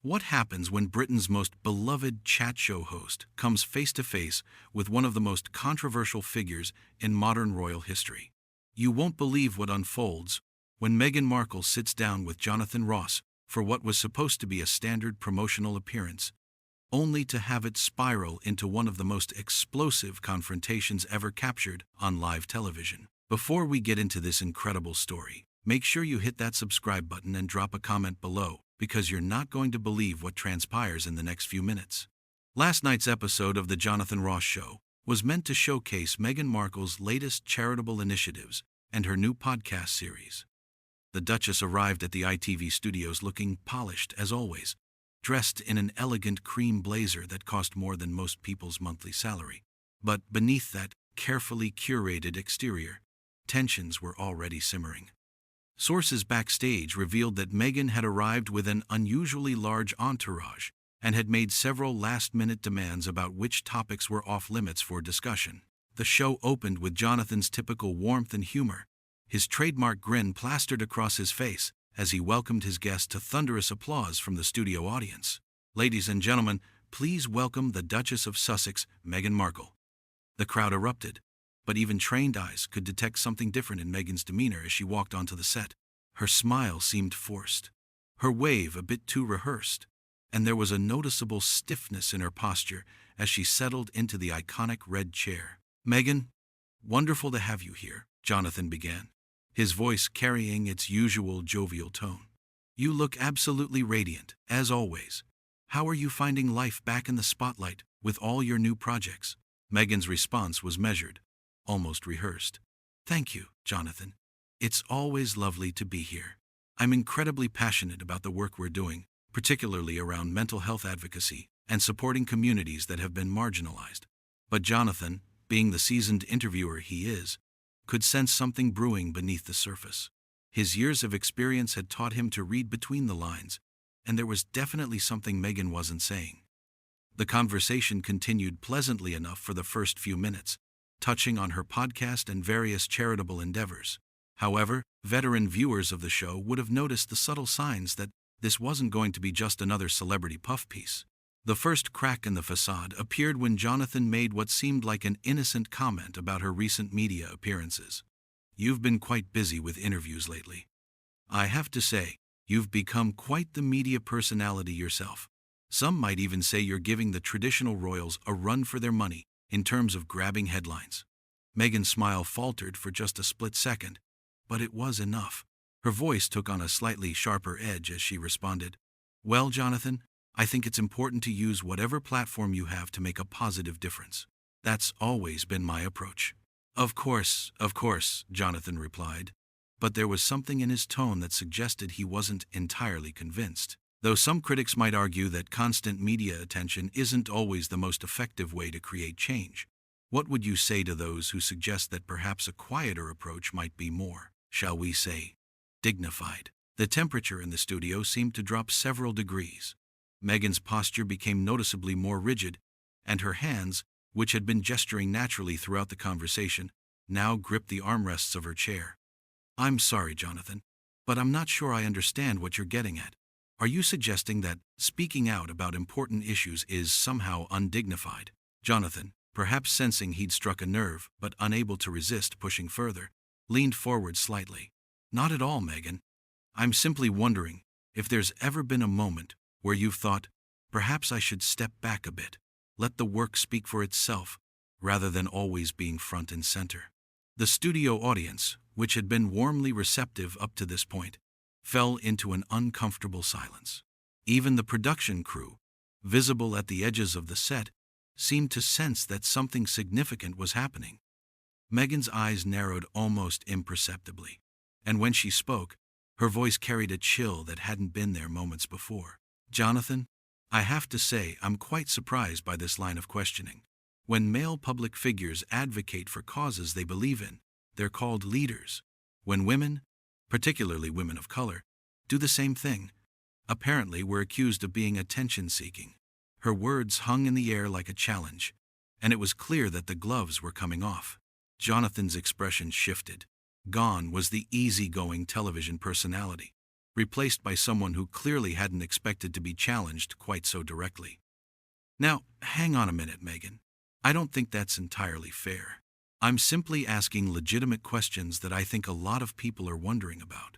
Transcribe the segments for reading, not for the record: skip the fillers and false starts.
What happens when Britain's most beloved chat show host comes face to face with one of the most controversial figures in modern royal history? You won't believe what unfolds when Meghan Markle sits down with Jonathon Ross for what was supposed to be a standard promotional appearance, only to have it spiral into one of the most explosive confrontations ever captured on live television. Before we get into this incredible story, make sure you hit that subscribe button and drop a comment below, because you're not going to believe what transpires in the next few minutes. Last night's episode of The Jonathon Ross Show was meant to showcase Meghan Markle's latest charitable initiatives and her new podcast series. The Duchess arrived at the ITV studios looking polished as always, dressed in an elegant cream blazer that cost more than most people's monthly salary. But beneath that carefully curated exterior, tensions were already simmering. Sources backstage revealed that Meghan had arrived with an unusually large entourage and had made several last-minute demands about which topics were off-limits for discussion. The show opened with Jonathon's typical warmth and humor, his trademark grin plastered across his face as he welcomed his guests to thunderous applause from the studio audience. "Ladies and gentlemen, please welcome the Duchess of Sussex, Meghan Markle." The crowd erupted, but even trained eyes could detect something different in Meghan's demeanor as she walked onto the set. Her smile seemed forced, her wave a bit too rehearsed, and there was a noticeable stiffness in her posture as she settled into the iconic red chair. "Meghan, wonderful to have you here," Jonathon began, his voice carrying its usual jovial tone. "You look absolutely radiant, as always. How are you finding life back in the spotlight with all your new projects?" Meghan's response was measured, almost rehearsed. "Thank you, Jonathon. It's always lovely to be here. I'm incredibly passionate about the work we're doing, particularly around mental health advocacy and supporting communities that have been marginalized." But Jonathon, being the seasoned interviewer he is, could sense something brewing beneath the surface. His years of experience had taught him to read between the lines, and there was definitely something Meghan wasn't saying. The conversation continued pleasantly enough for the first few minutes, touching on her podcast and various charitable endeavors. However, veteran viewers of the show would have noticed the subtle signs that this wasn't going to be just another celebrity puff piece. The first crack in the facade appeared when Jonathon made what seemed like an innocent comment about her recent media appearances. "You've been quite busy with interviews lately. I have to say, you've become quite the media personality yourself. Some might even say you're giving the traditional royals a run for their money in terms of grabbing headlines." Meghan's smile faltered for just a split second, but it was enough. Her voice took on a slightly sharper edge as she responded, "Well, Jonathon, I think it's important to use whatever platform you have to make a positive difference. That's always been my approach." Of course, Jonathon replied, but there was something in his tone that suggested he wasn't entirely convinced. Though some critics might argue that constant media attention isn't always the most effective way to create change, what would you say to those who suggest that perhaps a quieter approach might be more, shall we say, dignified? The temperature in the studio seemed to drop several degrees. Meghan's posture became noticeably more rigid, and her hands, which had been gesturing naturally throughout the conversation, now gripped the armrests of her chair. "I'm sorry, Jonathon, but I'm not sure I understand what you're getting at. Are you suggesting that speaking out about important issues is somehow undignified?" Jonathon, perhaps sensing he'd struck a nerve but unable to resist pushing further, leaned forward slightly. "Not at all, Meghan. I'm simply wondering if there's ever been a moment where you've thought, perhaps I should step back a bit, let the work speak for itself, rather than always being front and center." The studio audience, which had been warmly receptive up to this point, fell into an uncomfortable silence. Even the production crew, visible at the edges of the set, seemed to sense that something significant was happening. Meghan's eyes narrowed almost imperceptibly, and when she spoke, her voice carried a chill that hadn't been there moments before. "Jonathon, I have to say I'm quite surprised by this line of questioning. When male public figures advocate for causes they believe in, they're called leaders. When women, particularly women of color, do the same thing, apparently we're accused of being attention-seeking." Her words hung in the air like a challenge, and it was clear that the gloves were coming off. Jonathon's expression shifted. Gone was the easygoing television personality. replaced by someone who clearly hadn't expected to be challenged quite so directly. Now, hang on a minute, Meghan. I don't think that's entirely fair. I'm simply asking legitimate questions that I think a lot of people are wondering about.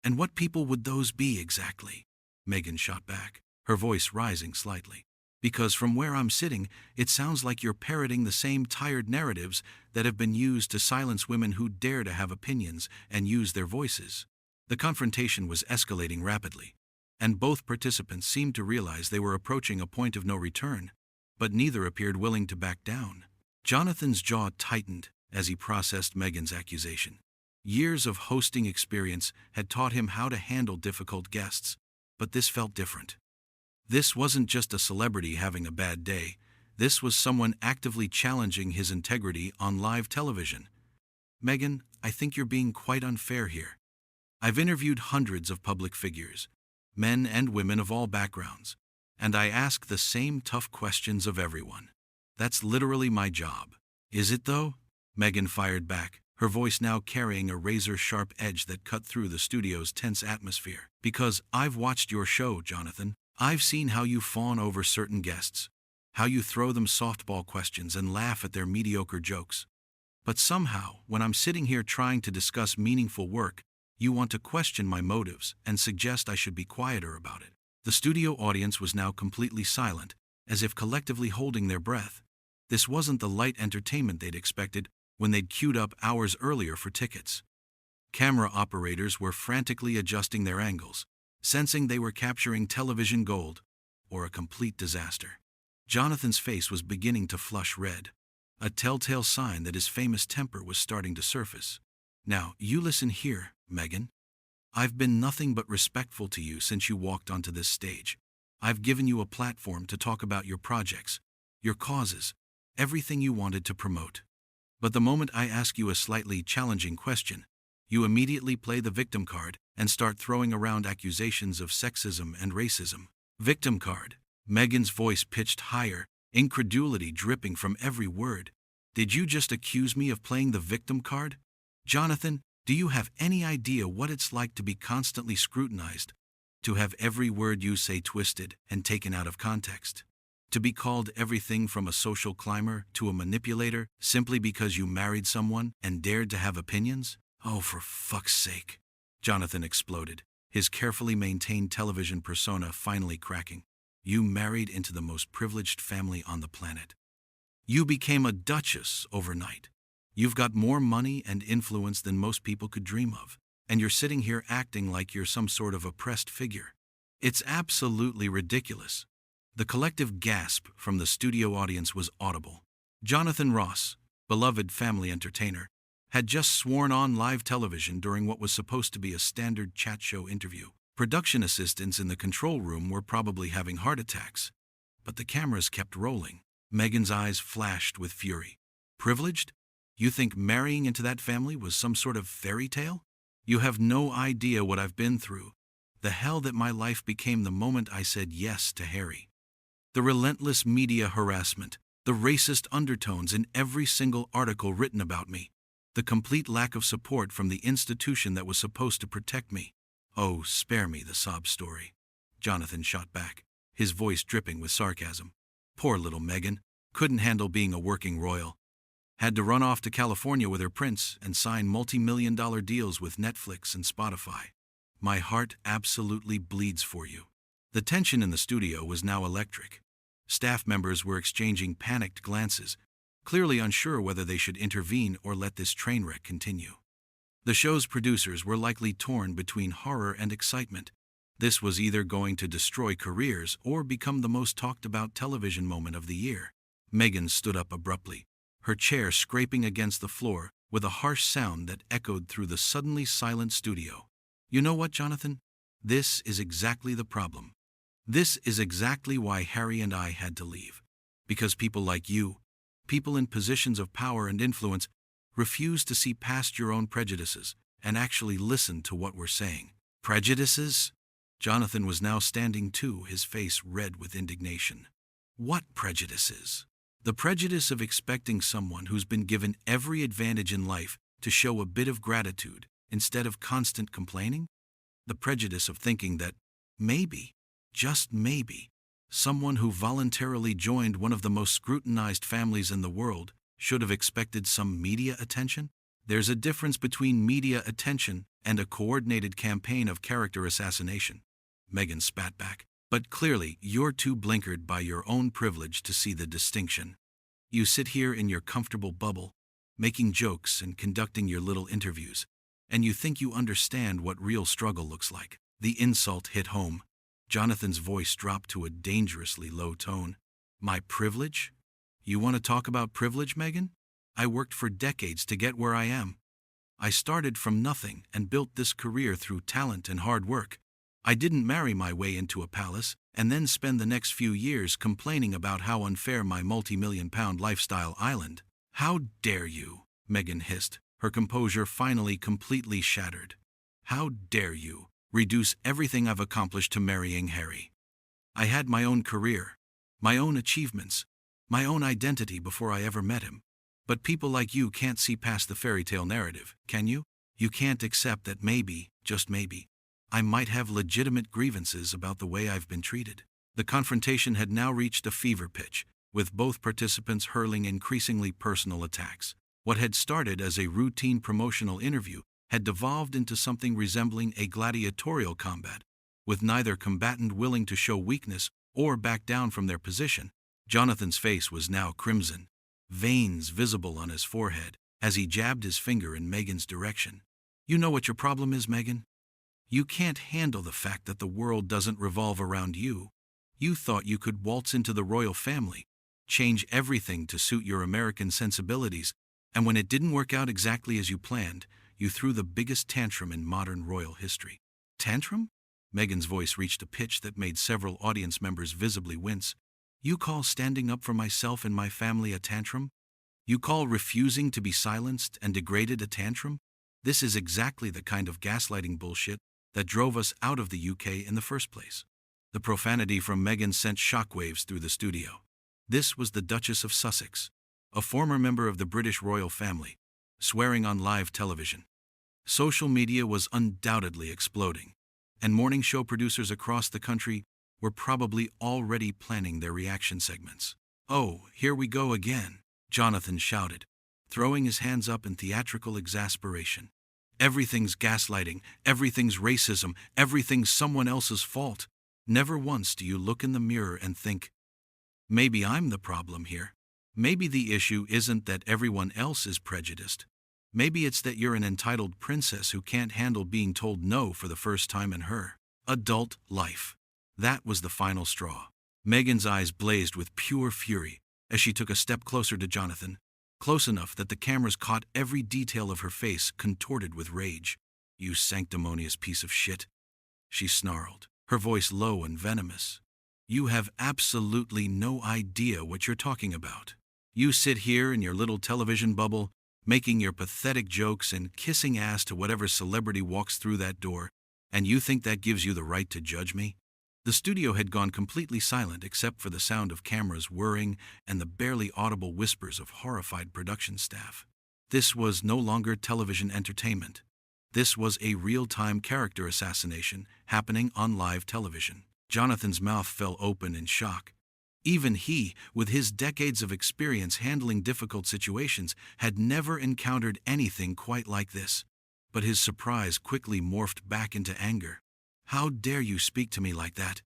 And what people would those be exactly? Meghan shot back, her voice rising slightly. Because from where I'm sitting, it sounds like you're parroting the same tired narratives that have been used to silence women who dare to have opinions and use their voices. The confrontation was escalating rapidly, and both participants seemed to realize they were approaching a point of no return, but neither appeared willing to back down. Jonathon's jaw tightened as he processed Meghan's accusation. Years of hosting experience had taught him how to handle difficult guests, but this felt different. This wasn't just a celebrity having a bad day. This was someone actively challenging his integrity on live television. Meghan, I think you're being quite unfair here. I've interviewed hundreds of public figures, men and women of all backgrounds, and I ask the same tough questions of everyone. That's literally my job. Is it though? Meghan fired back, her voice now carrying a razor-sharp edge that cut through the studio's tense atmosphere. Because I've watched your show, Jonathon. I've seen how you fawn over certain guests, how you throw them softball questions and laugh at their mediocre jokes. But somehow, when I'm sitting here trying to discuss meaningful work, you want to question my motives and suggest I should be quieter about it. The studio audience was now completely silent, as if collectively holding their breath. This wasn't the light entertainment they'd expected when they'd queued up hours earlier for tickets. Camera operators were frantically adjusting their angles, sensing they were capturing television gold, or a complete disaster. Jonathon's face was beginning to flush red, a telltale sign that his famous temper was starting to surface. Now, you listen here, Meghan. I've been nothing but respectful to you since you walked onto this stage. I've given you a platform to talk about your projects, your causes, everything you wanted to promote. But the moment I ask you a slightly challenging question, you immediately play the victim card and start throwing around accusations of sexism and racism. Victim card. Meghan's voice pitched higher, incredulity dripping from every word. Did you just accuse me of playing the victim card? Jonathon, do you have any idea what it's like to be constantly scrutinized? To have every word you say twisted and taken out of context? To be called everything from a social climber to a manipulator simply because you married someone and dared to have opinions? Oh, for fuck's sake. Jonathon exploded, his carefully maintained television persona finally cracking. You married into the most privileged family on the planet. You became a duchess overnight. You've got more money and influence than most people could dream of, and you're sitting here acting like you're some sort of oppressed figure. It's absolutely ridiculous. The collective gasp from the studio audience was audible. Jonathon Ross, beloved family entertainer, had just sworn on live television during what was supposed to be a standard chat show interview. Production assistants in the control room were probably having heart attacks, but the cameras kept rolling. Meghan's eyes flashed with fury. Privileged? You think marrying into that family was some sort of fairy tale? You have no idea what I've been through. The hell that my life became the moment I said yes to Harry. The relentless media harassment, the racist undertones in every single article written about me, the complete lack of support from the institution that was supposed to protect me. Oh, spare me the sob story. Jonathon shot back, his voice dripping with sarcasm. Poor little Meghan, couldn't handle being a working royal. Had to run off to California with her prince and sign multi-million-dollar deals with Netflix and Spotify. My heart absolutely bleeds for you. The tension in the studio was now electric. Staff members were exchanging panicked glances, clearly unsure whether they should intervene or let this train wreck continue. The show's producers were likely torn between horror and excitement. This was either going to destroy careers or become the most talked-about television moment of the year. Meghan stood up abruptly, her chair scraping against the floor with a harsh sound that echoed through the suddenly silent studio. You know what, Jonathon? This is exactly the problem. This is exactly why Harry and I had to leave. Because people like you, people in positions of power and influence, refuse to see past your own prejudices and actually listen to what we're saying. Prejudices? Jonathon was now standing too, his face red with indignation. What prejudices? The prejudice of expecting someone who's been given every advantage in life to show a bit of gratitude instead of constant complaining? The prejudice of thinking that maybe, just maybe, someone who voluntarily joined one of the most scrutinized families in the world should have expected some media attention. There's a difference between media attention and a coordinated campaign of character assassination. Meghan spat back. But clearly, you're too blinkered by your own privilege to see the distinction. You sit here in your comfortable bubble, making jokes and conducting your little interviews, and you think you understand what real struggle looks like. The insult hit home. Jonathon's voice dropped to a dangerously low tone. My privilege? You want to talk about privilege, Meghan? I worked for decades to get where I am. I started from nothing and built this career through talent and hard work. I didn't marry my way into a palace and then spend the next few years complaining about how unfair my multi-million-pound lifestyle island. How dare you? Meghan hissed, her composure finally completely shattered. How dare you reduce everything I've accomplished to marrying Harry? I had my own career, my own achievements, my own identity before I ever met him. But people like you can't see past the fairy tale narrative, can you? You can't accept that maybe, just maybe, I might have legitimate grievances about the way I've been treated. The confrontation had now reached a fever pitch, with both participants hurling increasingly personal attacks. What had started as a routine promotional interview had devolved into something resembling a gladiatorial combat, with neither combatant willing to show weakness or back down from their position. Jonathon's face was now crimson, veins visible on his forehead, as he jabbed his finger in Meghan's direction. You know what your problem is, Meghan? You can't handle the fact that the world doesn't revolve around you. You thought you could waltz into the royal family, change everything to suit your American sensibilities, and when it didn't work out exactly as you planned, you threw the biggest tantrum in modern royal history. Tantrum? Meghan's voice reached a pitch that made several audience members visibly wince. You call standing up for myself and my family a tantrum? You call refusing to be silenced and degraded a tantrum? This is exactly the kind of gaslighting bullshit that drove us out of the UK in the first place. The profanity from Meghan sent shockwaves through the studio. This was the Duchess of Sussex, a former member of the British royal family, swearing on live television. Social media was undoubtedly exploding, and morning show producers across the country were probably already planning their reaction segments. Oh, here we go again, Jonathon shouted, throwing his hands up in theatrical exasperation. Everything's gaslighting, everything's racism, everything's someone else's fault. Never once do you look in the mirror and think, maybe I'm the problem here. Maybe the issue isn't that everyone else is prejudiced. Maybe it's that you're an entitled princess who can't handle being told no for the first time in her adult life. That was the final straw. Meghan's eyes blazed with pure fury as she took a step closer to Jonathon, close enough that the cameras caught every detail of her face contorted with rage. You sanctimonious piece of shit, she snarled, her voice low and venomous. You have absolutely no idea what you're talking about. You sit here in your little television bubble, making your pathetic jokes and kissing ass to whatever celebrity walks through that door, and you think that gives you the right to judge me? The studio had gone completely silent except for the sound of cameras whirring and the barely audible whispers of horrified production staff. This was no longer television entertainment. This was a real-time character assassination happening on live television. Jonathon's mouth fell open in shock. Even he, with his decades of experience handling difficult situations, had never encountered anything quite like this. But his surprise quickly morphed back into anger. How dare you speak to me like that?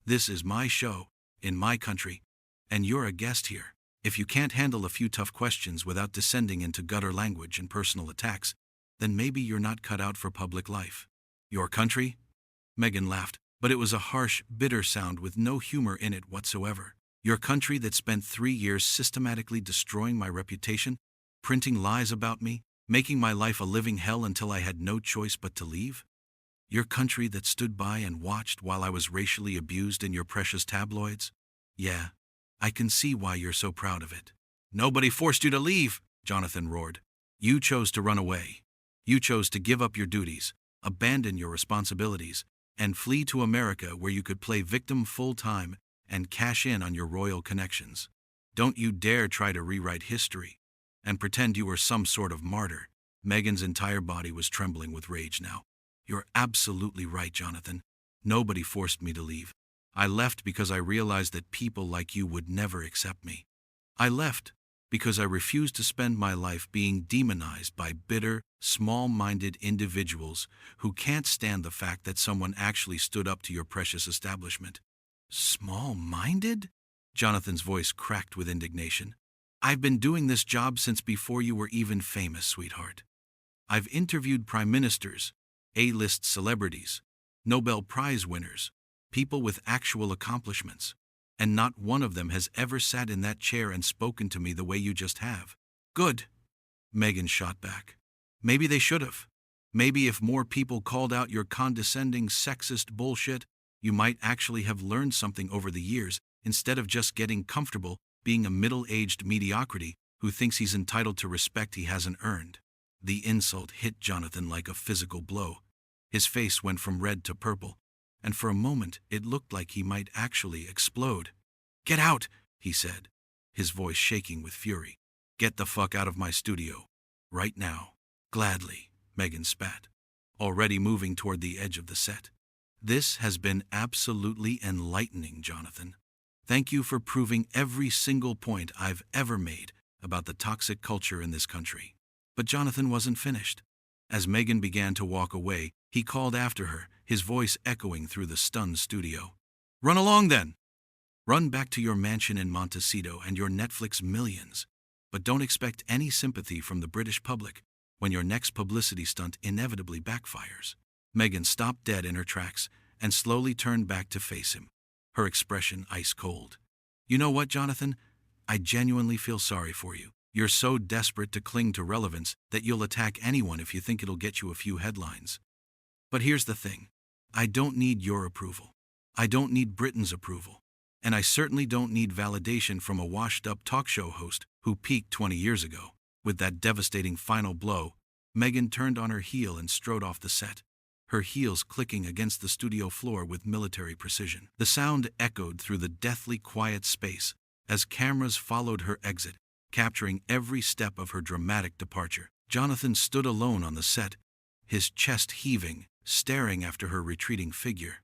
This is my show, in my country, and you're a guest here. If you can't handle a few tough questions without descending into gutter language and personal attacks, then maybe you're not cut out for public life. Your country? Meghan laughed, but it was a harsh, bitter sound with no humor in it whatsoever. Your country that spent 3 years systematically destroying my reputation, printing lies about me, making my life a living hell until I had no choice but to leave? Your country that stood by and watched while I was racially abused in your precious tabloids? Yeah, I can see why you're so proud of it. Nobody forced you to leave, Jonathon roared. You chose to run away. You chose to give up your duties, abandon your responsibilities, and flee to America where you could play victim full-time and cash in on your royal connections. Don't you dare try to rewrite history and pretend you were some sort of martyr. Meghan's entire body was trembling with rage now. You're absolutely right, Jonathan. Nobody forced me to leave. I left because I realized that people like you would never accept me. I left because I refused to spend my life being demonized by bitter, small-minded individuals who can't stand the fact that someone actually stood up to your precious establishment. Small-minded? Jonathan's voice cracked with indignation. I've been doing this job since before you were even famous, sweetheart. I've interviewed prime ministers, A-list celebrities, Nobel Prize winners, people with actual accomplishments, and not one of them has ever sat in that chair and spoken to me the way you just have. Good, Meghan shot back. Maybe they should have. Maybe if more people called out your condescending, sexist bullshit, you might actually have learned something over the years instead of just getting comfortable being a middle-aged mediocrity who thinks he's entitled to respect he hasn't earned. The insult hit Jonathan like a physical blow. His face went from red to purple, and for a moment it looked like he might actually explode. Get out, he said, his voice shaking with fury. Get the fuck out of my studio. Right now. Gladly, Meghan spat, already moving toward the edge of the set. This has been absolutely enlightening, Jonathan. Thank you for proving every single point I've ever made about the toxic culture in this country. But Jonathan wasn't finished. As Meghan began to walk away, he called after her, his voice echoing through the stunned studio. Run along then! Run back to your mansion in Montecito and your Netflix millions. But don't expect any sympathy from the British public when your next publicity stunt inevitably backfires. Meghan stopped dead in her tracks and slowly turned back to face him, her expression ice cold. You know what, Jonathan? I genuinely feel sorry for you. You're so desperate to cling to relevance that you'll attack anyone if you think it'll get you a few headlines. But here's the thing. I don't need your approval. I don't need Britain's approval. And I certainly don't need validation from a washed-up talk show host who peaked 20 years ago. With that devastating final blow, Meghan turned on her heel and strode off the set, her heels clicking against the studio floor with military precision. The sound echoed through the deathly quiet space as cameras followed her exit, capturing every step of her dramatic departure. Jonathan stood alone on the set, his chest heaving, staring after her retreating figure.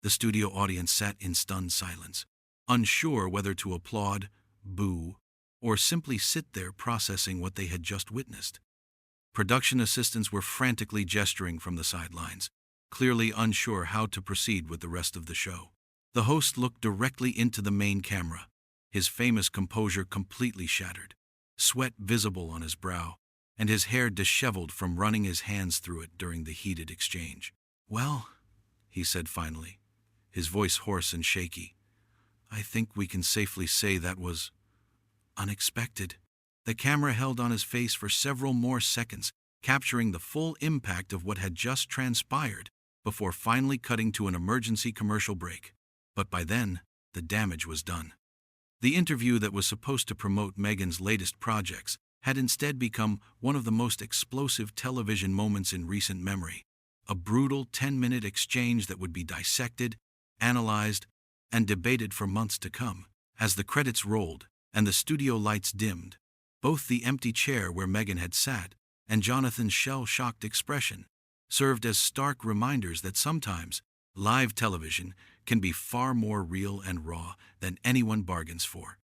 The studio audience sat in stunned silence, unsure whether to applaud, boo, or simply sit there processing what they had just witnessed. Production assistants were frantically gesturing from the sidelines, clearly unsure how to proceed with the rest of the show. The host looked directly into the main camera, his famous composure completely shattered, sweat visible on his brow, and his hair disheveled from running his hands through it during the heated exchange. Well, he said finally, his voice hoarse and shaky, I think we can safely say that was unexpected. The camera held on his face for several more seconds, capturing the full impact of what had just transpired before finally cutting to an emergency commercial break. But by then, the damage was done. The interview that was supposed to promote Meghan's latest projects had instead become one of the most explosive television moments in recent memory. A brutal 10-minute exchange that would be dissected, analyzed, and debated for months to come. As the credits rolled and the studio lights dimmed, both the empty chair where Meghan had sat and Jonathan's shell-shocked expression served as stark reminders that sometimes live television can be far more real and raw than anyone bargains for.